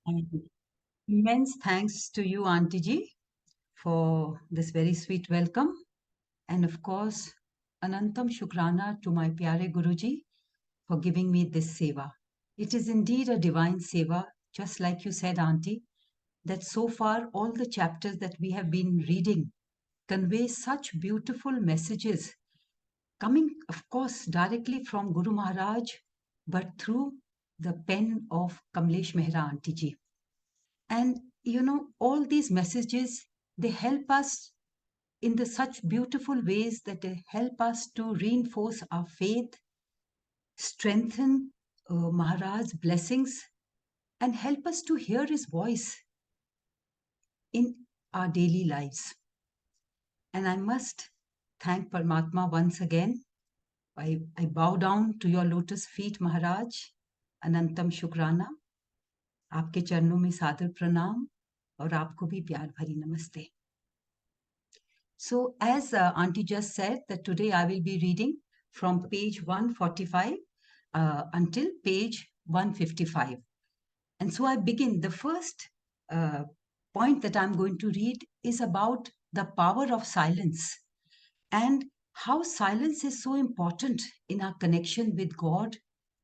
And immense thanks to you, Aunty ji, for this very sweet welcome. And of course, Anantam Shukrana to my Pyare Guruji for giving me this seva. It is indeed a divine seva, just like you said, Aunty, that so far all the chapters that we have been reading convey such beautiful messages, coming, of course, directly from Guru Maharaj, but through the pen of Kamlesh Mehta Aunty ji. And all these messages, they help us in the such beautiful ways that they help us to reinforce our faith, strengthen Maharaj's blessings, and help us to hear his voice in our daily lives. And I must thank Paramatma once again. I bow down to your lotus feet, Maharaj. Anantam Shukrana. आपके चरणों में सादर प्रणाम और आपको भी प्यार भरी नमस्ते. So as Aunty just said, that today I will be reading from page 145 until page 155. And so I begin. The first point that I'm going to read is about the power of silence and how silence is so important in our connection with God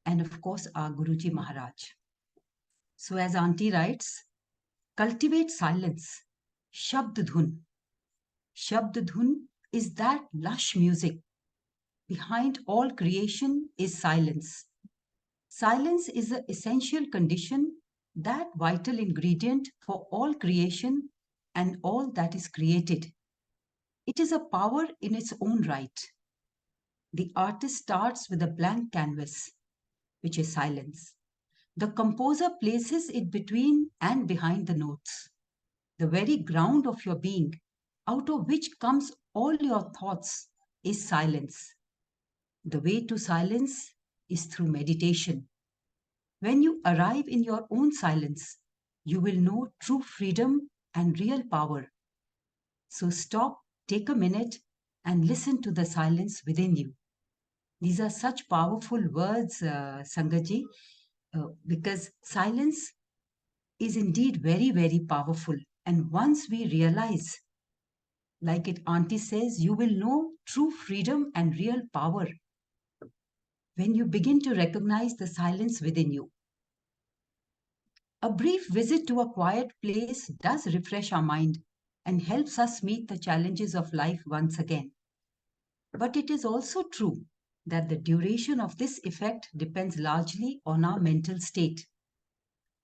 and of course our Guruji Maharaj. So as Aunty writes, cultivate silence, Shabd Dhun. Shabd Dhun is that lush music. Behind all creation is silence. Silence is an essential condition, that vital ingredient for all creation and all that is created. It is a power in its own right. The artist starts with a blank canvas, which is silence. The composer places it between and behind the notes, the very ground of your being, out of which comes all your thoughts, is silence. The way to silence is through meditation. When you arrive in your own silence, you will know true freedom and real power. So stop, take a minute, and listen to the silence within you. These are such powerful words, Sangaji, because silence is indeed very, very powerful. And once we realize, like it Aunty says, you will know true freedom and real power when you begin to recognize the silence within you. A brief visit to a quiet place does refresh our mind and helps us meet the challenges of life once again. But it is also true that the duration of this effect depends largely on our mental state.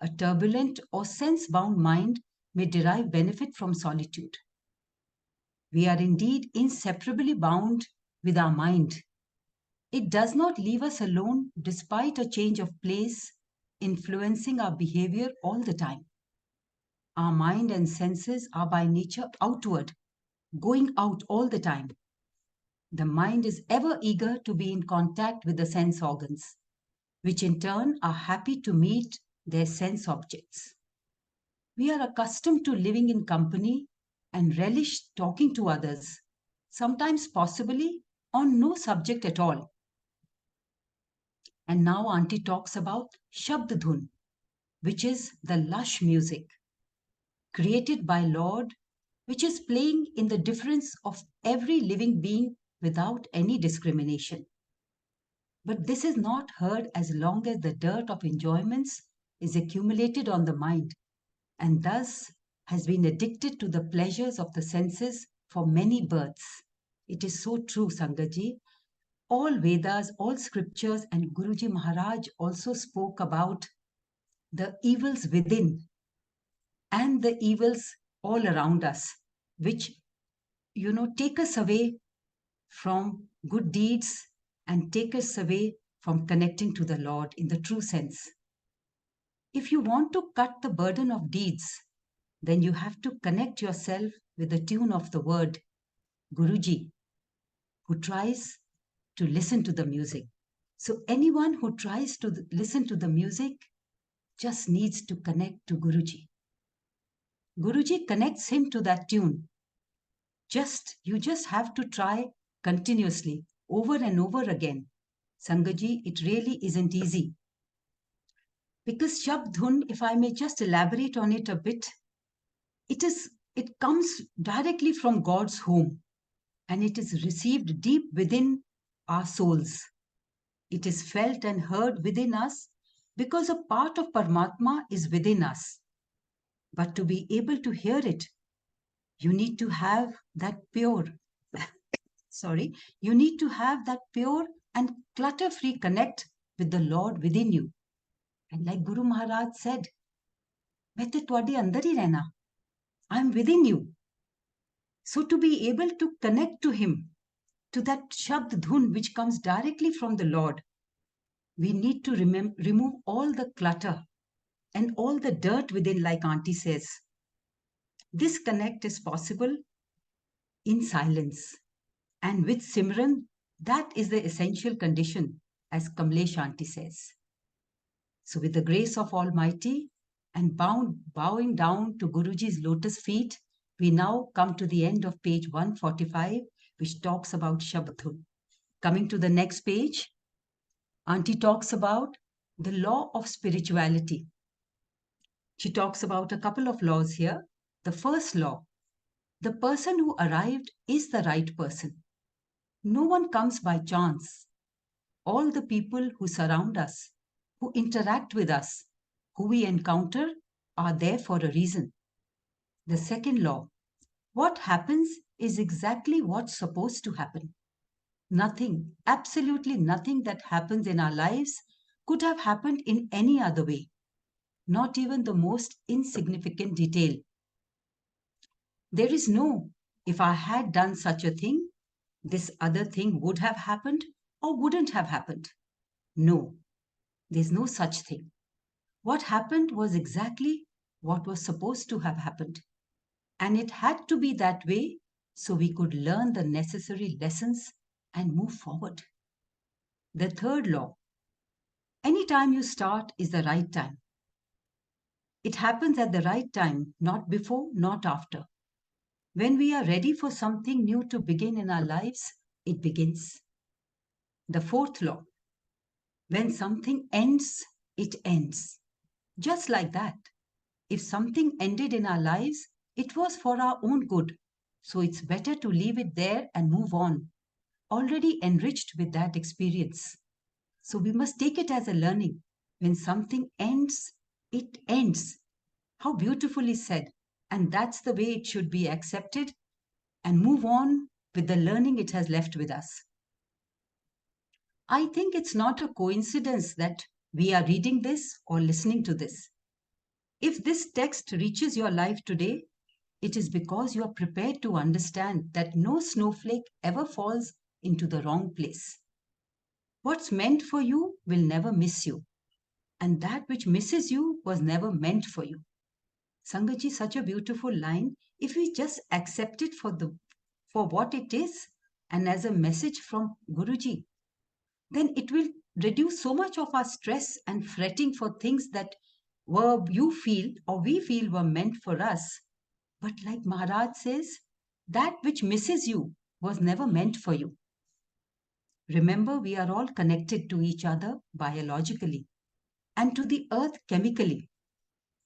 A turbulent or sense-bound mind may derive benefit from solitude. We are indeed inseparably bound with our mind. It does not leave us alone despite a change of place influencing our behavior all the time. Our mind and senses are by nature outward, going out all the time. The mind is ever eager to be in contact with the sense organs, which in turn are happy to meet their sense objects. We are accustomed to living in company and relish talking to others, sometimes possibly on no subject at all. And now Aunty talks about Shabd Dhun, which is the lush music created by Lord, which is playing in the difference of every living being without any discrimination. But this is not heard as long as the dirt of enjoyments is accumulated on the mind, and thus has been addicted to the pleasures of the senses for many births. It is so true, Sangaji. All Vedas, all scriptures, and Guruji Maharaj also spoke about the evils within and the evils all around us, which, take us away from good deeds and take us away from connecting to the Lord in the true sense. If you want to cut the burden of deeds, then you have to connect yourself with the tune of the word, Guruji, who tries to listen to the music. So anyone who tries to listen to the music just needs to connect to Guruji. Guruji connects him to that tune. You just have to try continuously, over and over again. Sangaji, it really isn't easy. Because Shabd Dhun, if I may just elaborate on it a bit, it comes directly from God's home, and it is received deep within our souls. It is felt and heard within us because a part of Paramatma is within us. But to be able to hear it, you need to have that pure, sorry, you need to have that pure and clutter-free connect with the Lord within you. And like Guru Maharaj said, मैं तो तुहाडे अंदर ही रहना. I am within you. So to be able to connect to Him, to that Shabd Dhun which comes directly from the Lord, we need to remove all the clutter and all the dirt within, like Aunty says. This connect is possible in silence. And with Simran, that is the essential condition, as Kamlesh Aunty says. So with the grace of Almighty and bowing down to Guruji's lotus feet, we now come to the end of page 145, which talks about Shabdhun. Coming to the next page, Aunty talks about the law of spirituality. She talks about a couple of laws here. The first law, the person who arrived is the right person. No one comes by chance. All the people who surround us, who interact with us, who we encounter, are there for a reason. The second law, what happens is exactly what's supposed to happen. Nothing, absolutely nothing that happens in our lives could have happened in any other way, not even the most insignificant detail. There is no, if I had done such a thing, this other thing would have happened or wouldn't have happened. No, there's no such thing. What happened was exactly what was supposed to have happened. And it had to be that way so we could learn the necessary lessons and move forward. The third law, any time you start is the right time. It happens at the right time, not before, not after. When we are ready for something new to begin in our lives, it begins. The fourth law, when something ends, it ends. Just like that. If something ended in our lives, it was for our own good. So it's better to leave it there and move on, already enriched with that experience. So we must take it as a learning. When something ends, it ends. How beautifully said. And that's the way it should be accepted and move on with the learning it has left with us. I think it's not a coincidence that we are reading this or listening to this. If this text reaches your life today, it is because you are prepared to understand that no snowflake ever falls into the wrong place. What's meant for you will never miss you, and that which misses you was never meant for you. Sangaji, such a beautiful line. If we just accept it for what it is and as a message from Guruji, then it will reduce so much of our stress and fretting for things that you feel or we feel were meant for us. But like Maharaj says, that which misses you was never meant for you. Remember, we are all connected to each other biologically, and to the earth chemically,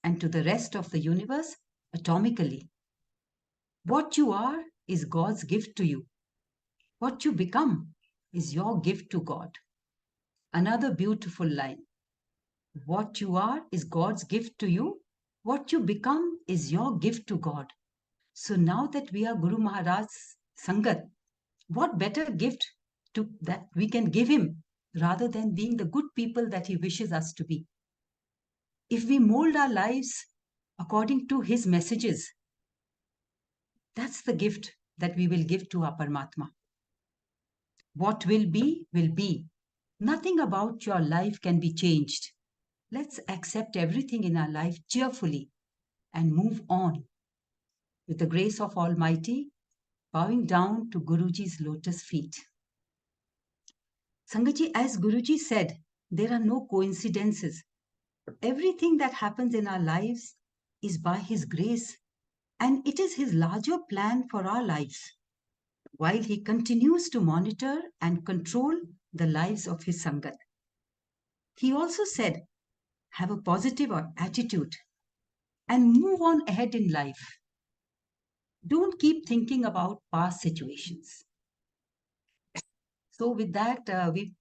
and to the rest of the universe atomically. What you are is God's gift to you. What you become is your gift to God. Another beautiful line. What you are is God's gift to you. What you become is your gift to God. So now that we are Guru Maharaj's Sangat, what better gift that we can give him rather than being the good people that he wishes us to be? If we mold our lives according to his messages, that's the gift that we will give to our Paramatma. What will be, will be. Nothing about your life can be changed. Let's accept everything in our life cheerfully and move on. With the grace of Almighty, bowing down to Guruji's lotus feet. Sangaji, as Guruji said, there are no coincidences. Everything that happens in our lives is by His grace, and it is His larger plan for our lives, while He continues to monitor and control the lives of His Sangat. He also said, have a positive attitude, and move on ahead in life. Don't keep thinking about past situations. So, with that, we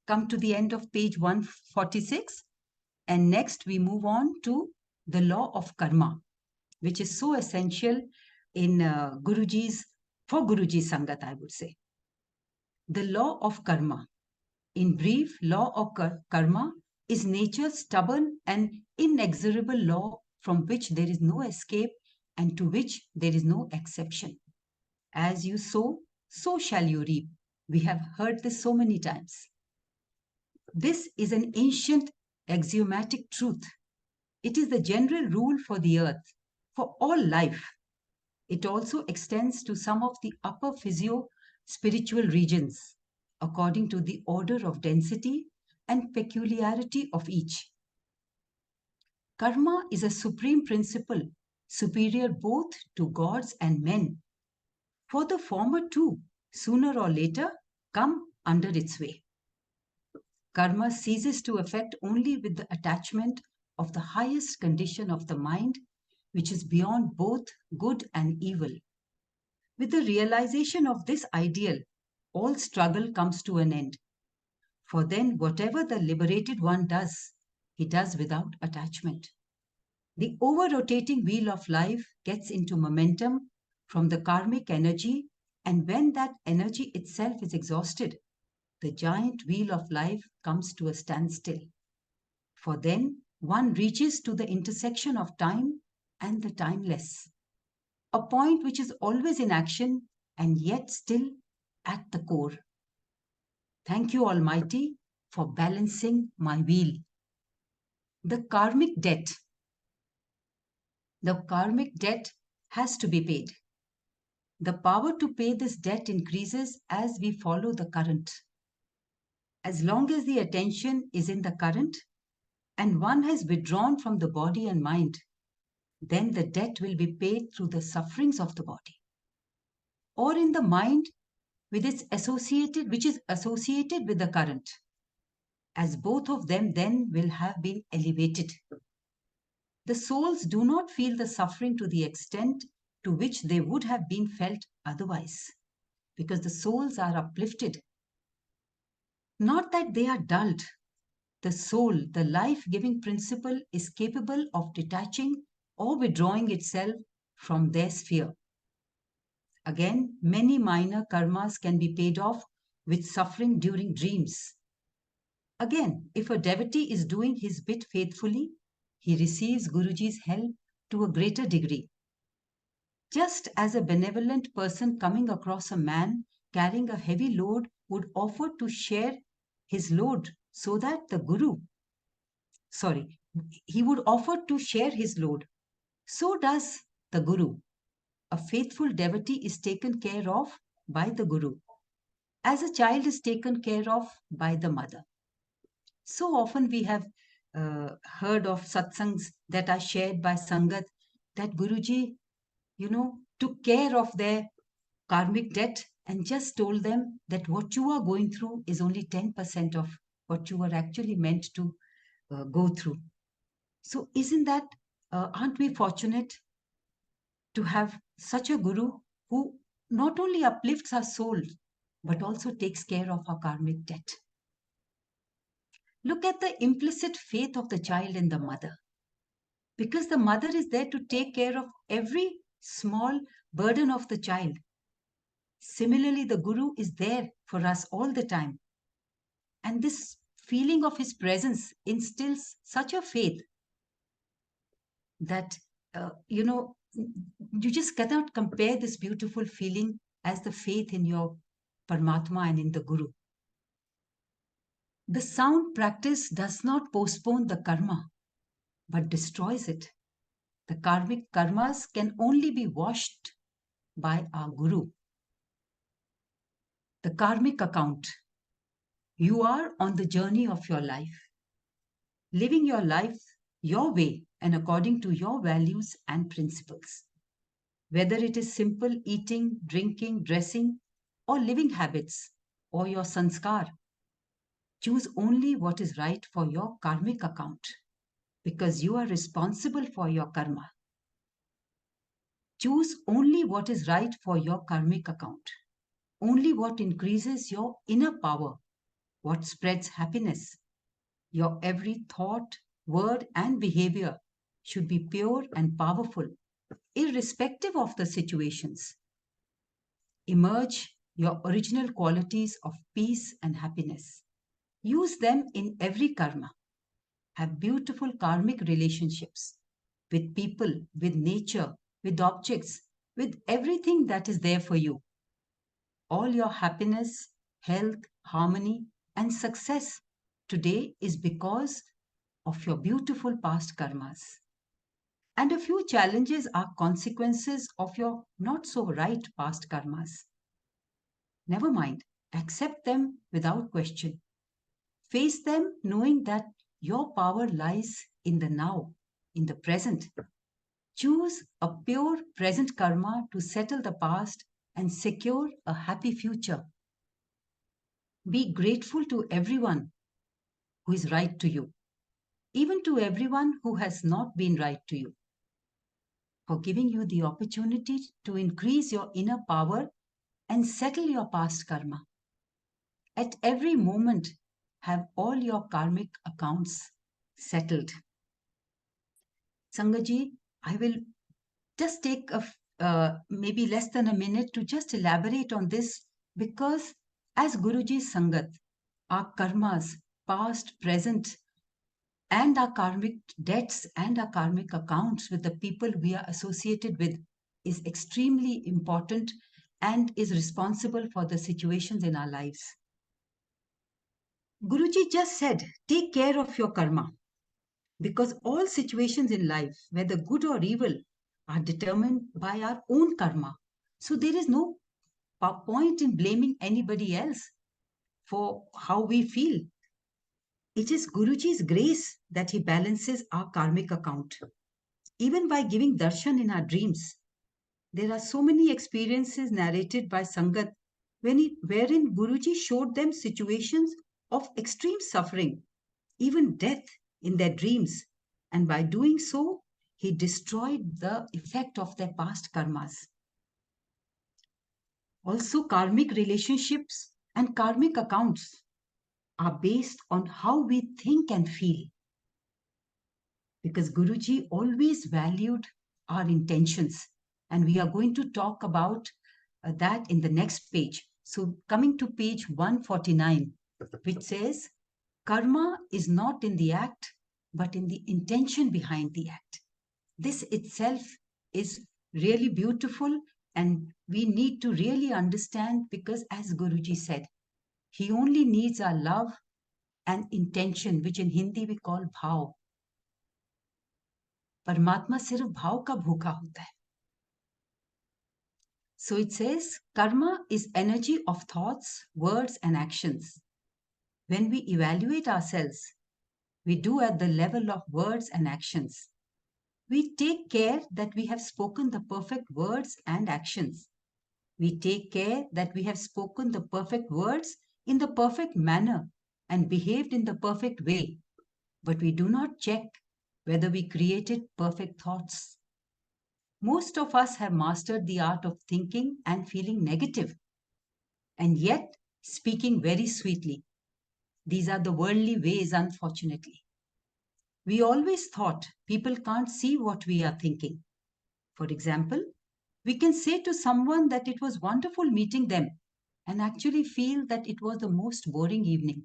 come to the end of page 146. And next, we move on to the law of karma, which is so essential in for Guruji's Sangat, I would say. The law of karma. In brief, law of karma is nature's stubborn and inexorable law from which there is no escape and to which there is no exception. As you sow, so shall you reap. We have heard this so many times. This is an ancient axiomatic truth. It is the general rule for the earth, for all life. It also extends to some of the upper physio-spiritual regions, according to the order of density and peculiarity of each. Karma is a supreme principle, superior both to gods and men. For the former too, sooner or later, come under its way. Karma ceases to affect only with the attachment of the highest condition of the mind, which is beyond both good and evil. With the realization of this ideal, all struggle comes to an end. For then, whatever the liberated one does, he does without attachment. The over-rotating wheel of life gets into momentum from the karmic energy, and when that energy itself is exhausted, the giant wheel of life comes to a standstill. For then, one reaches to the intersection of time and the timeless, a point which is always in action and yet still at the core. Thank you, Almighty, for balancing my wheel. The karmic debt. The karmic debt has to be paid. The power to pay this debt increases as we follow the current. As long as the attention is in the current and one has withdrawn from the body and mind, then the debt will be paid through the sufferings of the body, or in the mind with its associated, which is associated with the current, as both of them then will have been elevated. The souls do not feel the suffering to the extent to which they would have been felt otherwise, because the souls are uplifted. Not that they are dulled. The soul, the life-giving principle, is capable of detaching or withdrawing itself from their sphere. Again, many minor karmas can be paid off with suffering during dreams. Again, if a devotee is doing his bit faithfully, he receives Guruji's help to a greater degree. Just as a benevolent person coming across a man carrying a heavy load would offer to share his load so that he would offer to share his load. So does the Guru. A faithful devotee is taken care of by the Guru, as a child is taken care of by the mother. So often we have heard of satsangs that are shared by Sangat that Guruji, took care of their karmic debt and just told them that what you are going through is only 10% of what you are actually meant to go through. So aren't we fortunate to have such a Guru who not only uplifts our soul, but also takes care of our karmic debt? Look at the implicit faith of the child in the mother, because the mother is there to take care of every small burden of the child. Similarly, the Guru is there for us all the time. And this feeling of his presence instills such a faith that, you just cannot compare this beautiful feeling as the faith in your Paramatma and in the Guru. The sound practice does not postpone the karma, but destroys it. The karmic karmas can only be washed by our Guru. The karmic account. You are on the journey of your life, living your life your way and according to your values and principles. Whether it is simple eating, drinking, dressing, or living habits, or your sanskar, choose only what is right for your karmic account. because you are responsible for your karma. Choose only what is right for your karmic account, only what increases your inner power, what spreads happiness. Your every thought, word, and behavior should be pure and powerful, irrespective of the situations. Emerge your original qualities of peace and happiness. Use them in every karma. Have beautiful karmic relationships with people, with nature, with objects, with everything that is there for you. All your happiness, health, harmony, and success today is because of your beautiful past karmas. And a few challenges are consequences of your not so right past karmas. Never mind, accept them without question. Face them knowing that your power lies in the now, in the present. Choose a pure present karma to settle the past and secure a happy future. Be grateful to everyone who is right to you, even to everyone who has not been right to you, for giving you the opportunity to increase your inner power and settle your past karma. At every moment, have all your karmic accounts settled. Sangaji, I will just take maybe less than a minute to just elaborate on this, because as Guruji's Sangat, our karmas, past, present, and our karmic debts and our karmic accounts with the people we are associated with is extremely important and is responsible for the situations in our lives. Guruji just said, take care of your karma, because all situations in life, whether good or evil, are determined by our own karma. So there is no point in blaming anybody else for how we feel. It is Guruji's grace that he balances our karmic account. Even by giving darshan in our dreams, there are so many experiences narrated by Sangat wherein Guruji showed them situations of extreme suffering, even death in their dreams. And by doing so, he destroyed the effect of their past karmas. Also, karmic relationships and karmic accounts are based on how we think and feel. Because Guruji always valued our intentions. And we are going to talk about that in the next page. So, coming to page 149, which says, karma is not in the act, but in the intention behind the act. This itself is really beautiful, and we need to really understand, because as Guruji said, he only needs our love and intention, which in Hindi we call bhav. परमात्मा सिर्फ भाव का भूखा होता है. So it says, karma is energy of thoughts, words, and actions. When we evaluate ourselves, we do at the level of words and actions. We take care that we have spoken the perfect words and actions. We take care that we have spoken the perfect words in the perfect manner and behaved in the perfect way. But we do not check whether we created perfect thoughts. Most of us have mastered the art of thinking and feeling negative, and yet speaking very sweetly. These are the worldly ways, unfortunately. We always thought people can't see what we are thinking. For example, we can say to someone that it was wonderful meeting them and actually feel that it was the most boring evening.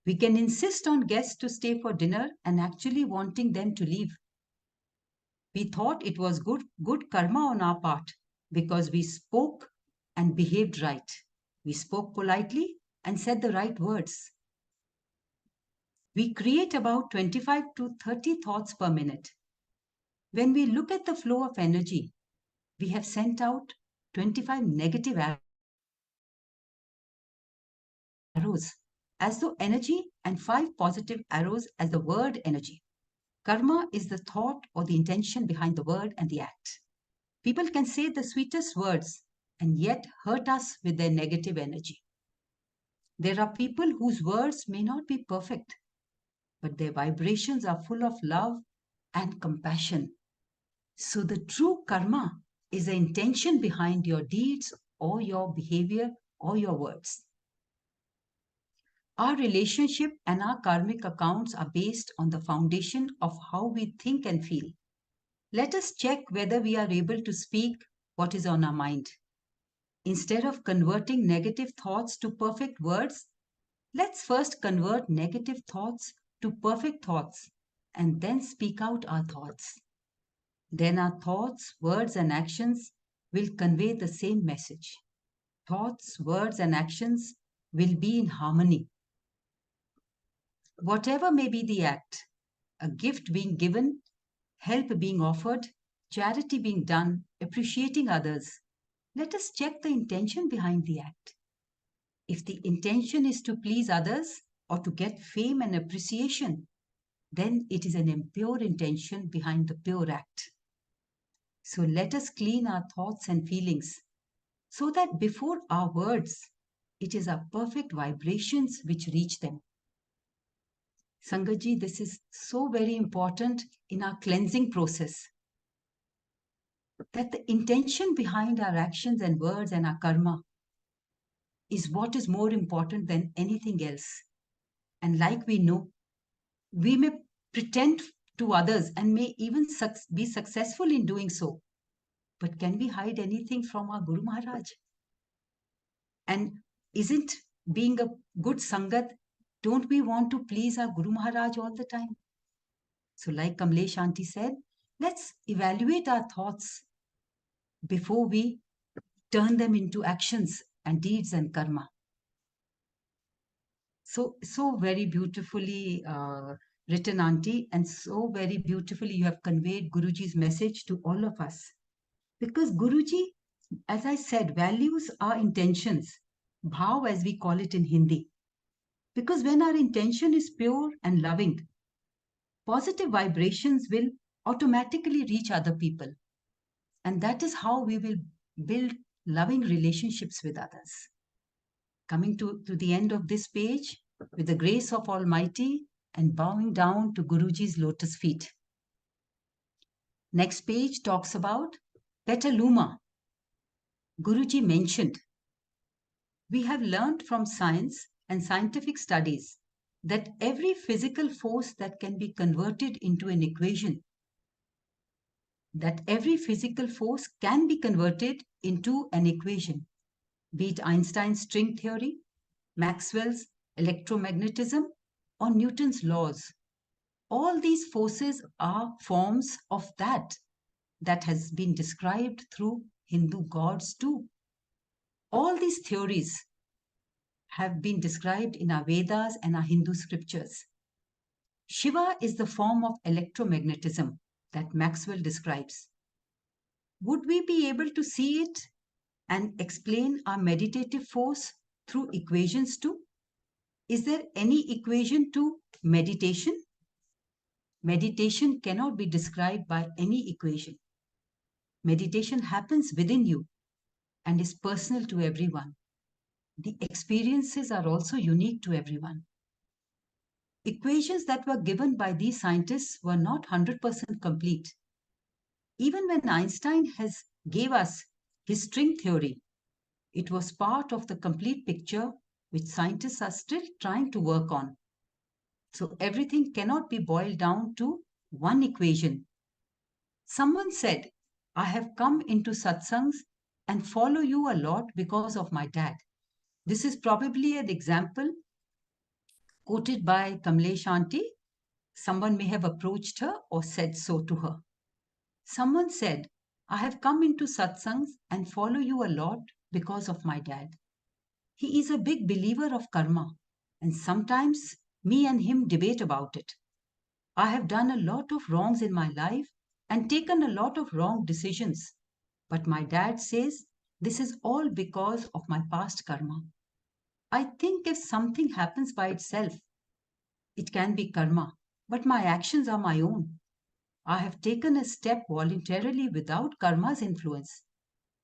We can insist on guests to stay for dinner and actually wanting them to leave. We thought it was good karma on our part because we spoke and behaved right. We spoke politely and said the right words. We create about 25 to 30 thoughts per minute. When we look at the flow of energy, we have sent out 25 negative arrows as though energy and 5 positive arrows as the word energy. Karma is the thought or the intention behind the word and the act. People can say the sweetest words and yet hurt us with their negative energy. There are people whose words may not be perfect, but their vibrations are full of love and compassion. So the true karma is the intention behind your deeds or your behavior or your words. Our relationship and our karmic accounts are based on the foundation of how we think and feel. Let us check whether we are able to speak what is on our mind. Instead of converting negative thoughts to perfect words, let's first convert negative thoughts to perfect thoughts and then speak out our thoughts. Then our thoughts, words, and actions will convey the same message. Thoughts, words, and actions will be in harmony. Whatever may be the act, a gift being given, help being offered, charity being done, appreciating others, let us check the intention behind the act. If the intention is to please others or to get fame and appreciation, then it is an impure intention behind the pure act. So let us clean our thoughts and feelings so that before our words, it is our perfect vibrations which reach them. Sangaji, this is so very important in our cleansing process. That the intention behind our actions and words and our karma is what is more important than anything else. And like we know, we may pretend to others and may even be successful in doing so. But can we hide anything from our Guru Maharaj? And isn't being a good Sangat, don't we want to please our Guru Maharaj all the time? So like Kamlesh Aunty said, let's evaluate our thoughts before we turn them into actions and deeds and karma. So very beautifully written, Aunty, and so very beautifully you have conveyed Guruji's message to all of us. Because Guruji, as I said, values our intentions, bhav as we call it in Hindi. Because when our intention is pure and loving, positive vibrations will automatically reach other people. And that is how we will build loving relationships with others. Coming to the end of this page, with the grace of Almighty and bowing down to Guruji's lotus feet. Next page talks about Petaluma. Guruji mentioned, we have learned from science and scientific studies that every physical force that can be converted into an equation, be it Einstein's string theory, Maxwell's electromagnetism, or Newton's laws. All these forces are forms of that has been described through Hindu gods too. All these theories have been described in our Vedas and our Hindu scriptures. Shiva is the form of electromagnetism that Maxwell describes. Would we be able to see it and explain our meditative force through equations too? Is there any equation to meditation? Meditation cannot be described by any equation. Meditation happens within you and is personal to everyone. The experiences are also unique to everyone. Equations that were given by these scientists were not 100% complete. Even when Einstein gave us his string theory, it was part of the complete picture which scientists are still trying to work on. So everything cannot be boiled down to one equation. Someone said, I have come into satsangs and follow you a lot because of my dad. This is probably an example quoted by Kamlesh Aunty. Someone may have approached her or said so to her. Someone said, I have come into satsangs and follow you a lot because of my dad. He is a big believer of karma, and sometimes me and him debate about it. I have done a lot of wrongs in my life and taken a lot of wrong decisions. But my dad says this is all because of my past karma. I think if something happens by itself, it can be karma, but my actions are my own. I have taken a step voluntarily without karma's influence.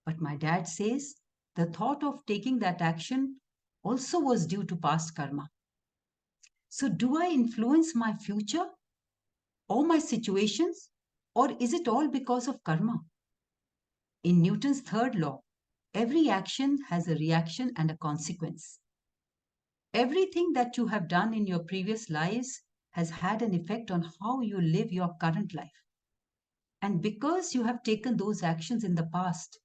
But my dad says the thought of taking that action also was due to past karma. So, do I influence my future or my situations, or is it all because of karma? In Newton's third law, every action has a reaction and a consequence. Everything that you have done in your previous lives has had an effect on how you live your current life. And because you have taken those actions in the past,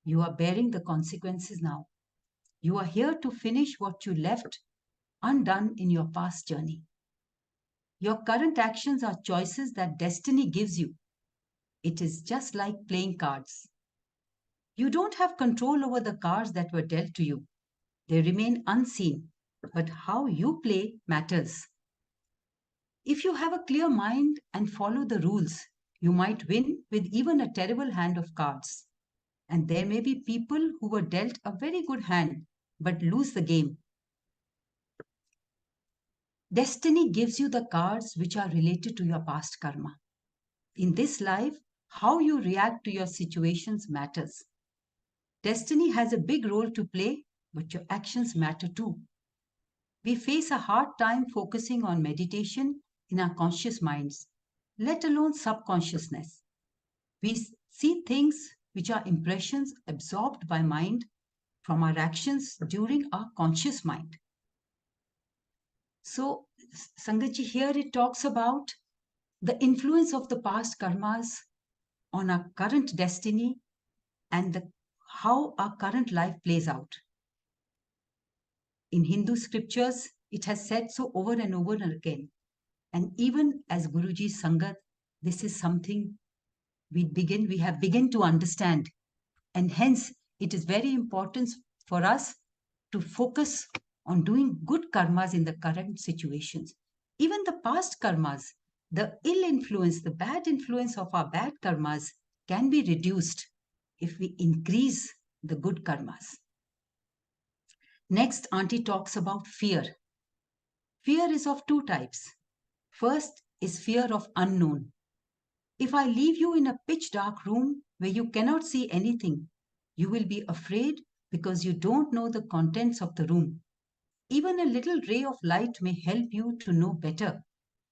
you are bearing the consequences now. You are here to finish what you left undone in your past journey. Your current actions are choices that destiny gives you. It is just like playing cards. You don't have control over the cards that were dealt to you. They remain unseen, but how you play matters. If you have a clear mind and follow the rules, you might win with even a terrible hand of cards. And there may be people who were dealt a very good hand but lose the game. Destiny gives you the cards which are related to your past karma. In this life, how you react to your situations matters. Destiny has a big role to play, but your actions matter too. We face a hard time focusing on meditation in our conscious minds, let alone subconsciousness. We see things which are impressions absorbed by mind from our actions during our conscious mind. So, Sangatji, here it talks about the influence of the past karmas on our current destiny and how our current life plays out. In Hindu scriptures, it has said so over and over again. And even as Guruji's Sangat, this is something we have begun to understand. And hence, it is very important for us to focus on doing good karmas in the current situations. Even the past karmas, the ill influence, the bad influence of our bad karmas can be reduced if we increase the good karmas. Next, Aunty talks about fear. Fear is of two types. First is fear of unknown. If I leave you in a pitch dark room where you cannot see anything, you will be afraid because you don't know the contents of the room. Even a little ray of light may help you to know better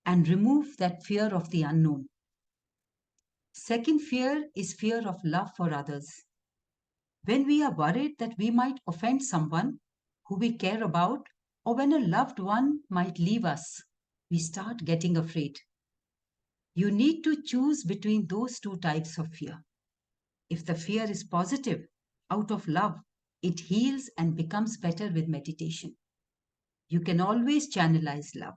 and remove that fear of the unknown. Second fear is fear of love for others. When we are worried that we might offend someone who we care about, or when a loved one might leave us, we start getting afraid. You need to choose between those two types of fear. If the fear is positive, out of love, it heals and becomes better with meditation. You can always channelize love.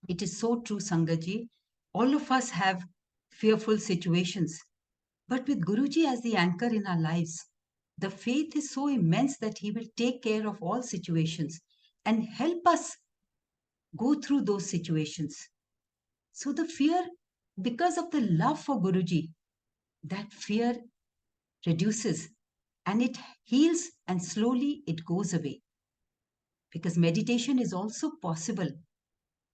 It is so true, Sangaji. All of us have fearful situations, but with Guruji as the anchor in our lives, the faith is so immense that he will take care of all situations and help us go through those situations. So the fear, because of the love for Guruji, that fear reduces and it heals and slowly it goes away. Because meditation is also possible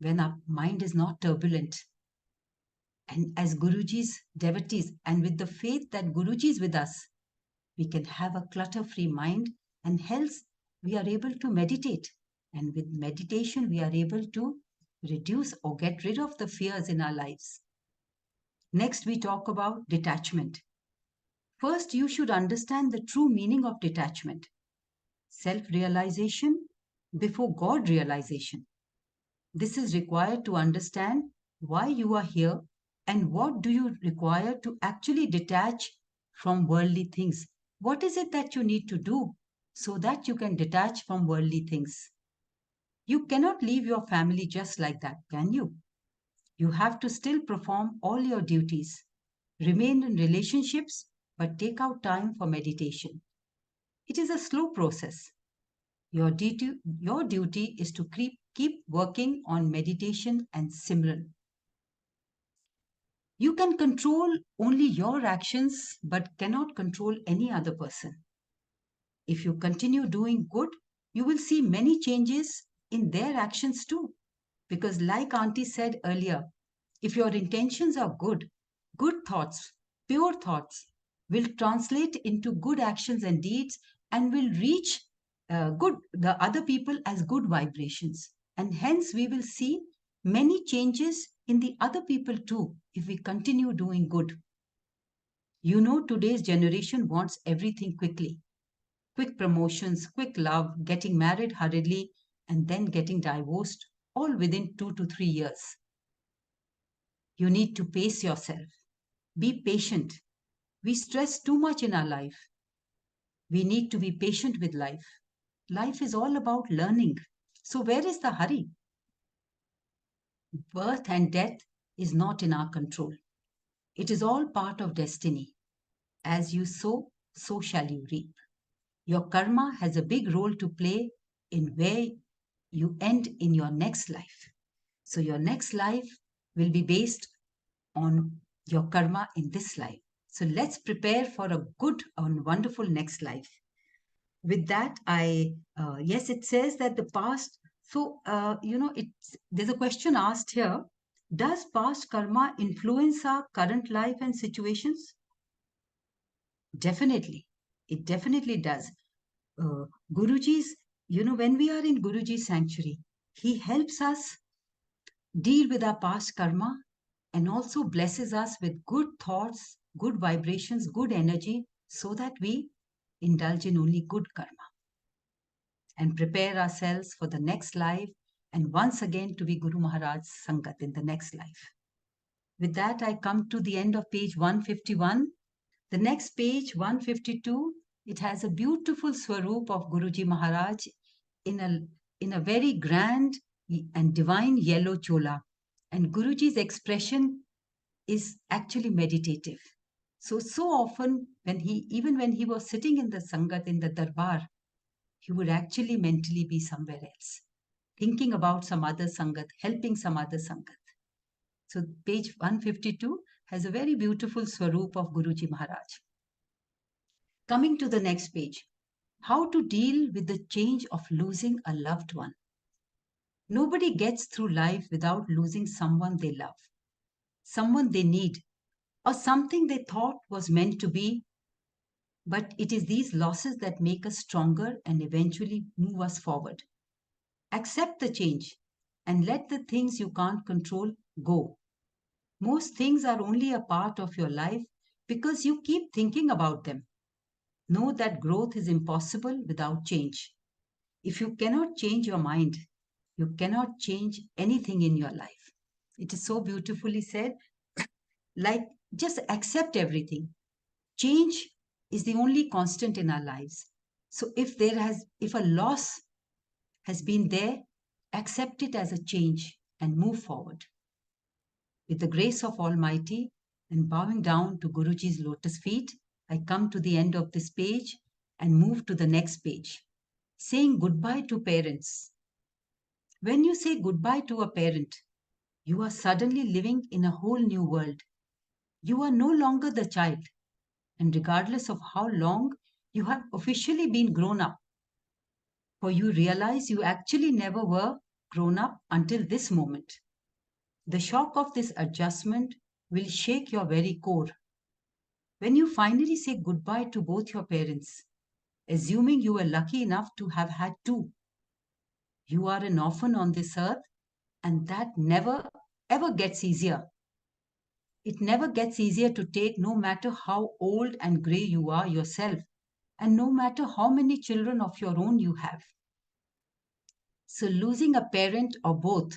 when our mind is not turbulent. And as Guruji's devotees and with the faith that Guruji is with us, we can have a clutter-free mind and hence we are able to meditate. And with meditation, we are able to reduce or get rid of the fears in our lives. Next, we talk about detachment. First, you should understand the true meaning of detachment. Self-realization before God realization. This is required to understand why you are here and what do you require to actually detach from worldly things. What is it that you need to do so that you can detach from worldly things? You cannot leave your family just like that, can you? You have to still perform all your duties, remain in relationships, but take out time for meditation. It is a slow process. Your duty is to keep working on meditation and Simran. You can control only your actions, but cannot control any other person. If you continue doing good, you will see many changes in their actions too. Because like Aunty said earlier, if your intentions are good, good thoughts, pure thoughts will translate into good actions and deeds and will reach the other people as good vibrations. And hence we will see many changes in the other people too if we continue doing good. You know, today's generation wants everything quickly. Quick promotions, quick love, getting married hurriedly, and then getting divorced, all within 2 to 3 years. You need to pace yourself. Be patient. We stress too much in our life. We need to be patient with life. Life is all about learning. So, where is the hurry? Birth and death is not in our control. It is all part of destiny. As you sow, so shall you reap. Your karma has a big role to play in where you end in your next life. So, your next life will be based on your karma in this life. So, let's prepare for a good and wonderful next life. With that, yes, it says that the past. So, there's a question asked here. Does past karma influence our current life and situations? Definitely. It definitely does. Guruji's, when we are in Guruji's sanctuary, he helps us deal with our past karma and also blesses us with good thoughts, good vibrations, good energy, so that we indulge in only good karma and prepare ourselves for the next life and once again to be Guru Maharaj's Sangat in the next life. With that, I come to the end of page 151. The next page, 152, it has a beautiful swaroop of Guruji Maharaj in a very grand and divine yellow chola. And Guruji's expression is actually meditative. So often even when he was sitting in the Sangat, in the Darbar, he would actually mentally be somewhere else, thinking about some other Sangat, helping some other Sangat. So page 152 has a very beautiful swaroop of Guruji Maharaj. Coming to the next page, how to deal with the change of losing a loved one. Nobody gets through life without losing someone they love, someone they need, or something they thought was meant to be. But it is these losses that make us stronger and eventually move us forward. Accept the change and let the things you can't control go. Most things are only a part of your life because you keep thinking about them. Know that growth is impossible without change. If you cannot change your mind, you cannot change anything in your life. It is so beautifully said. Like, just accept everything. Change is the only constant in our lives. So if a loss has been there, accept it as a change and move forward. With the grace of Almighty and bowing down to Guruji's lotus feet, I come to the end of this page and move to the next page. Saying goodbye to parents. When you say goodbye to a parent, you are suddenly living in a whole new world. You are no longer the child, and regardless of how long you have officially been grown up, for you realize you actually never were grown up until this moment. The shock of this adjustment will shake your very core. When you finally say goodbye to both your parents, assuming you were lucky enough to have had two, you are an orphan on this earth, and that never ever gets easier. It never gets easier to take, no matter how old and grey you are yourself, and no matter how many children of your own you have. So, losing a parent or both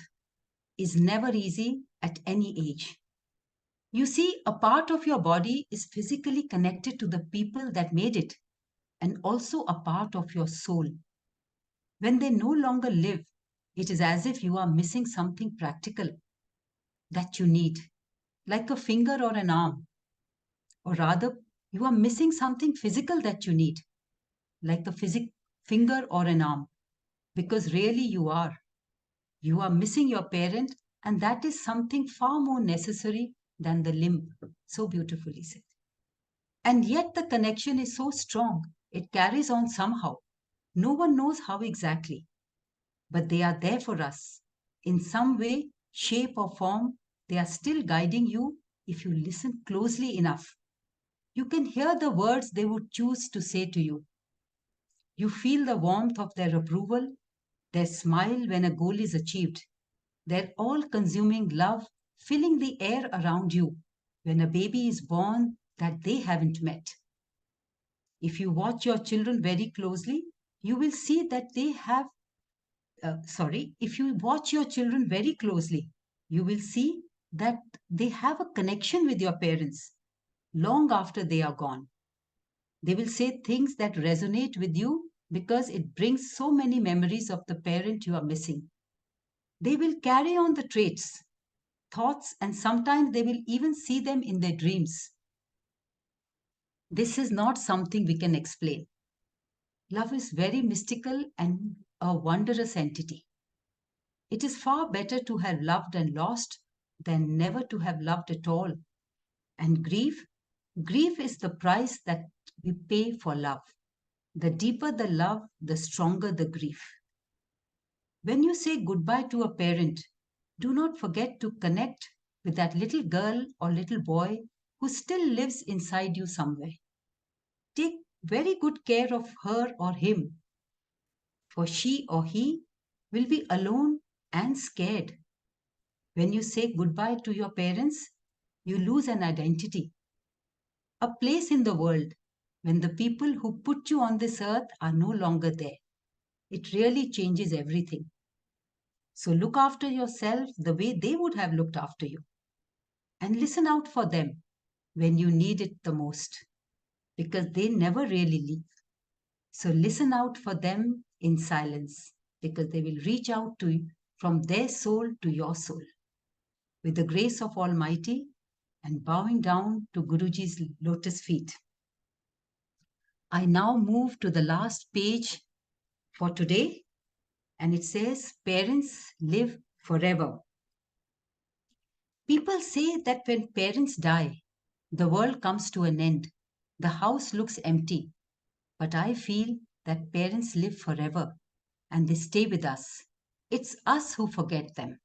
is never easy at any age. You see, a part of your body is physically connected to the people that made it, and also a part of your soul. When they no longer live, it is as if you are missing something practical that you need, like a finger or an arm. Or rather, you are missing something physical that you need, like a finger or an arm, because really you are. You are missing your parent, and that is something far more necessary than the limb. So beautifully said. And yet the connection is so strong, it carries on somehow. No one knows how exactly, but they are there for us. In some way, shape, or form, they are still guiding you if you listen closely enough. You can hear the words they would choose to say to you. You feel the warmth of their approval, their smile when a goal is achieved, their all-consuming love filling the air around you when a baby is born that they haven't met. If you watch your children very closely, you will see that they have, if you watch your children very closely, you will see that they have a connection with your parents long after they are gone. They will say things that resonate with you because it brings so many memories of the parent you are missing. They will carry on the traits, thoughts, and sometimes they will even see them in their dreams. This is not something we can explain. Love is very mystical and a wondrous entity. It is far better to have loved and lost than never to have loved at all. And grief is the price that we pay for love. The deeper the love, the stronger the grief. When you say goodbye to a parent, do not forget to connect with that little girl or little boy who still lives inside you somewhere. Take very good care of her or him, for she or he will be alone and scared. When you say goodbye to your parents, you lose an identity, a place in the world when the people who put you on this earth are no longer there. It really changes everything. So look after yourself the way they would have looked after you. And listen out for them when you need it the most, because they never really leave. So listen out for them in silence, because they will reach out to you from their soul to your soul. With the grace of Almighty and bowing down to Guruji's lotus feet, I now move to the last page for today, and it says, Parents live forever. People say that when parents die, the world comes to an end. The house looks empty. But I feel that parents live forever and they stay with us. It's us who forget them.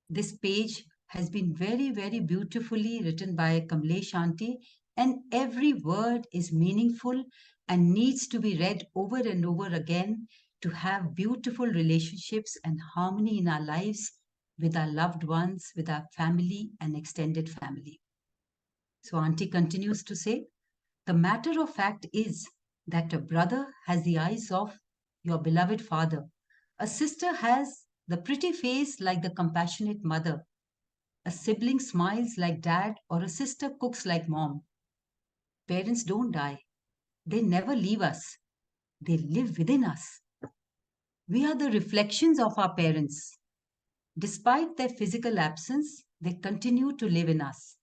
This page has been very, very beautifully written by Kamlesh Aunty, and every word is meaningful and needs to be read over and over again to have beautiful relationships and harmony in our lives with our loved ones, with our family and extended family. So Aunty continues to say, the matter of fact is that a brother has the eyes of your beloved father. A sister has the pretty face like the compassionate mother. A sibling smiles like dad, or a sister cooks like mom. Parents don't die. They never leave us. They live within us. We are the reflections of our parents. Despite their physical absence, they continue to live in us.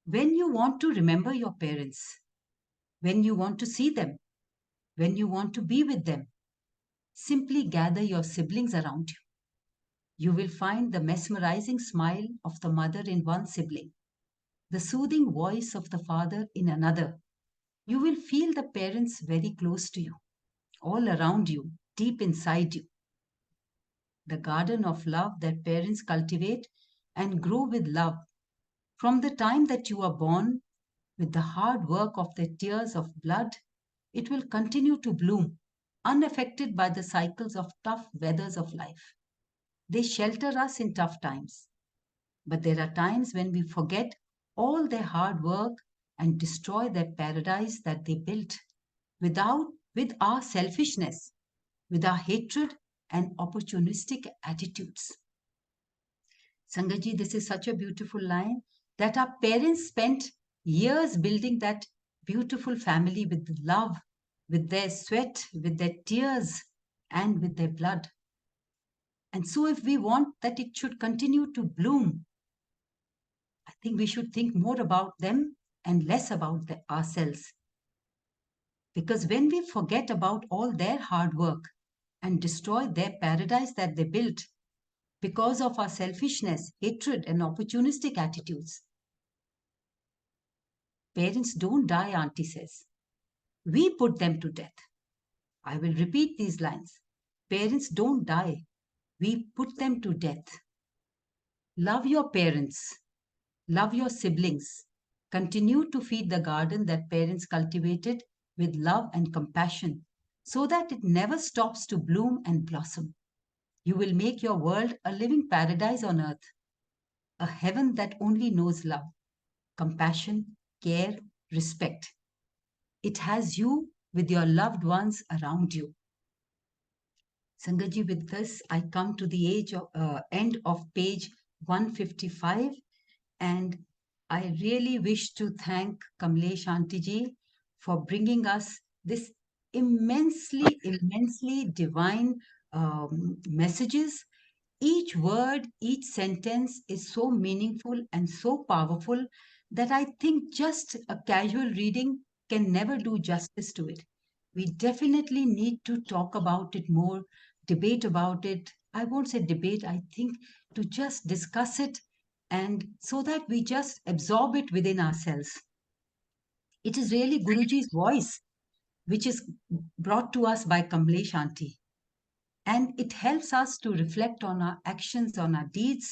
When you want to remember your parents, when you want to see them, when you want to be with them, simply gather your siblings around you. You will find the mesmerizing smile of the mother in one sibling, the soothing voice of the father in another. You will feel the parents very close to you, all around you, deep inside you. The garden of love that parents cultivate and grow with love from the time that you are born, with the hard work of the tears of blood, it will continue to bloom, unaffected by the cycles of tough weathers of life. They shelter us in tough times. But there are times when we forget all their hard work and destroy their paradise that they built with our selfishness, with our hatred and opportunistic attitudes. Sangaji, this is such a beautiful line that our parents spent years building that beautiful family with love, with their sweat, with their tears, and with their blood. And so, if we want that it should continue to bloom, I think we should think more about them and less about ourselves. Because when we forget about all their hard work and destroy their paradise that they built because of our selfishness, hatred, and opportunistic attitudes, parents don't die, Auntie says. We put them to death. I will repeat these lines. Parents don't die. We put them to death. Love your parents. Love your siblings. Continue to feed the garden that parents cultivated with love and compassion. so that it never stops to bloom and blossom. You will make your world a living paradise on earth, a heaven that only knows love, compassion, care, respect. It has you with your loved ones around you. Sangaji, with this, I come to the end of page 155, and I really wish to thank Kamlesh Aunty ji for bringing us this immensely divine messages. Each word, each sentence is so meaningful and so powerful that I think just a casual reading can never do justice to it. We definitely need to talk about it more, debate about it. I won't say debate, I think to just discuss it, and so that we just absorb it within ourselves. It is really Guruji's voice which is brought to us by Kamlesh Aunty. And it helps us to reflect on our actions, on our deeds.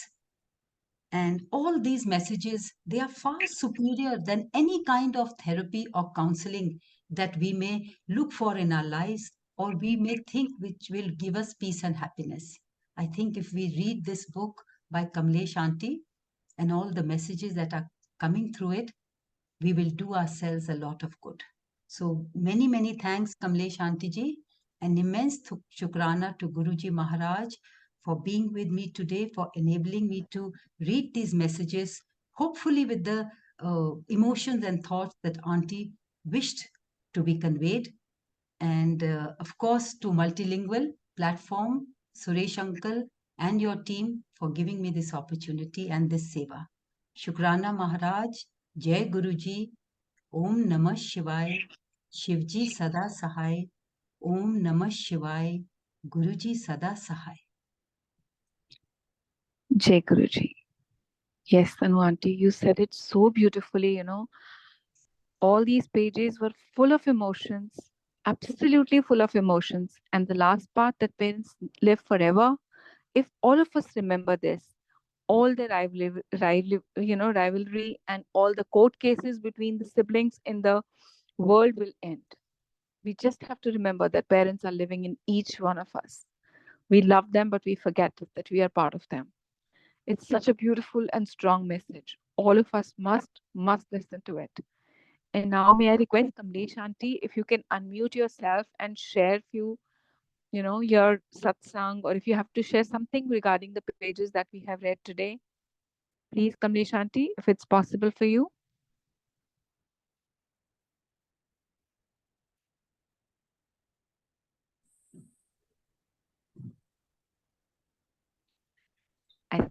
And all these messages, they are far superior than any kind of therapy or counseling that we may look for in our lives, or we may think which will give us peace and happiness. I think if we read this book by Kamlesh Aunty and all the messages that are coming through it, we will do ourselves a lot of good. So many thanks, Kamlesh Aunty ji, and immense shukrana to Guruji Maharaj for being with me today, for enabling me to read these messages, hopefully with the emotions and thoughts that Aunty wished to be conveyed. And of course, to Multilingual platform, Suresh Uncle and your team for giving me this opportunity and this seva. Shukrana Maharaj, Jai Guruji, Om Namah Shivaya, Shivji Sada Sahai, Om Namah Shivaya, Guruji Sada Sahai. Jai Guruji. Yes, Tanu Aunty, you said it so beautifully, All these pages were full of emotions, absolutely full of emotions. And the last part, that parents live forever. If all of us remember this, all the rivalry and all the court cases between the siblings in the world will end. We just have to remember that parents are living in each one of us. We love them, but we forget that we are part of them. It's such a beautiful and strong message. All of us must listen to it. And now may I request Kamlesh Aunty, if you can unmute yourself and share few, your satsang, or if you have to share something regarding the pages that we have read today. Please, Kamlesh Aunty, if it's possible for you.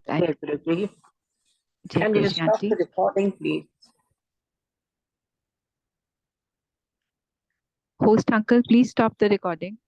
Jai Guruji. Can you stop the recording, please? Host uncle, please stop the recording.